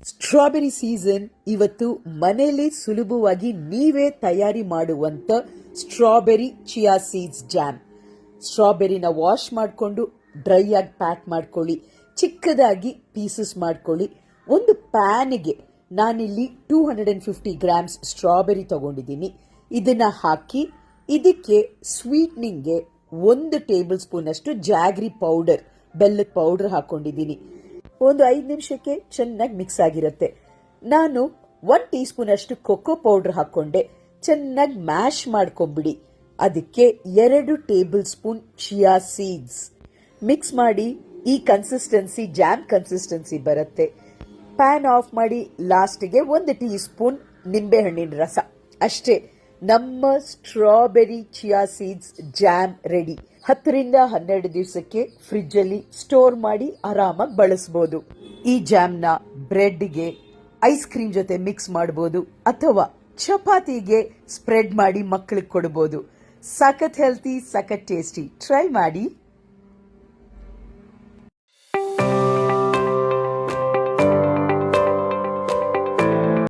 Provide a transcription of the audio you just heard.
Strawberry season ಇವತ್ತು ಮನೆಯಲ್ಲಿ ಸುಲಭವಾಗಿ ನೀವೇ ತಯಾರಿ ಮಾಡುವಂತ ಸ್ಟ್ರಾಬೆರಿ ಚಿಯಾ ಸೀಡ್ಸ್ ಜಾಮ್. ಸ್ಟ್ರಾಬೆರಿನ ವಾಶ್ ಮಾಡಿಕೊಂಡು ಡ್ರೈ ಆಗಿ ಪ್ಯಾಕ್ ಮಾಡ್ಕೊಳ್ಳಿ, ಚಿಕ್ಕದಾಗಿ ಪೀಸಸ್ ಮಾಡ್ಕೊಳ್ಳಿ. ಒಂದು ಪ್ಯಾನ್ಗೆ ನಾನಿಲ್ಲಿ 250 ಗ್ರಾಮ್ಸ್ ಸ್ಟ್ರಾಬೆರಿ ತಗೊಂಡಿದ್ದೀನಿ. ಇದನ್ನ ಹಾಕಿ ಇದಕ್ಕೆ ಸ್ವೀಟ್ನಿಂಗ್ಗೆ 1 ಟೇಬಲ್ ಸ್ಪೂನ್ ಅಷ್ಟು ಜಾಗ್ರಿ ಪೌಡರ್, ಬೆಲ್ಲದ ಪೌಡರ್ ಹಾಕೊಂಡಿದ್ದೀನಿ. ಒಂದು 5 ನಿಮಿಷಕ್ಕೆ ಚೆನ್ನಾಗಿ ಮಿಕ್ಸ್ ಆಗಿರುತ್ತೆ. ನಾನು 1 ಟೀ ಸ್ಪೂನ್ ಅಷ್ಟು ಕೊಕೊ ಪೌಡರ್ ಹಾಕೊಂಡೆ. ಚೆನ್ನಾಗಿ ಮ್ಯಾಶ್ ಮಾಡ್ಕೊಂಡ್ಬಿಡಿ. ಅದಕ್ಕೆ 2 table spoon chia seeds mix ಮಾಡಿ. ಈ ಕನ್ಸಿಸ್ಟೆನ್ಸಿ ಜಾಮ್ ಕನ್ಸಿಸ್ಟೆನ್ಸಿ ಬರುತ್ತೆ. ಪ್ಯಾನ್ ಆಫ್ ಮಾಡಿ ಲಾಸ್ಟ್ಗೆ 1 ಟೀ ಸ್ಪೂನ್ ನಿಂಬೆ ಹಣ್ಣಿನ ರಸ. ಅಷ್ಟೇ, ನಮ್ಮ strawberry chia seeds jam ready. 10ರಿಂದ 12 ದಿವಸಕ್ಕೆ ಫ್ರಿಡ್ಜ್ ಅಲ್ಲಿ ಸ್ಟೋರ್ ಮಾಡಿ ಆರಾಮಾಗಿ ಬಳಸಬಹುದು. ಈ ಜಾಮ್ನ ಬ್ರೆಡ್ಗೆ, ಐಸ್ ಕ್ರೀಮ್ ಜೊತೆ ಮಿಕ್ಸ್ ಮಾಡಬಹುದು ಅಥವಾ ಚಪಾತಿಗೆ ಸ್ಪ್ರೆಡ್ ಮಾಡಿ ಮಕ್ಕಳಿಗೆ ಕೊಡಬಹುದು. ಸಖತ್ ಹೆಲ್ತಿ, ಸಖತ್ ಟೇಸ್ಟಿ. ಟ್ರೈ ಮಾಡಿ.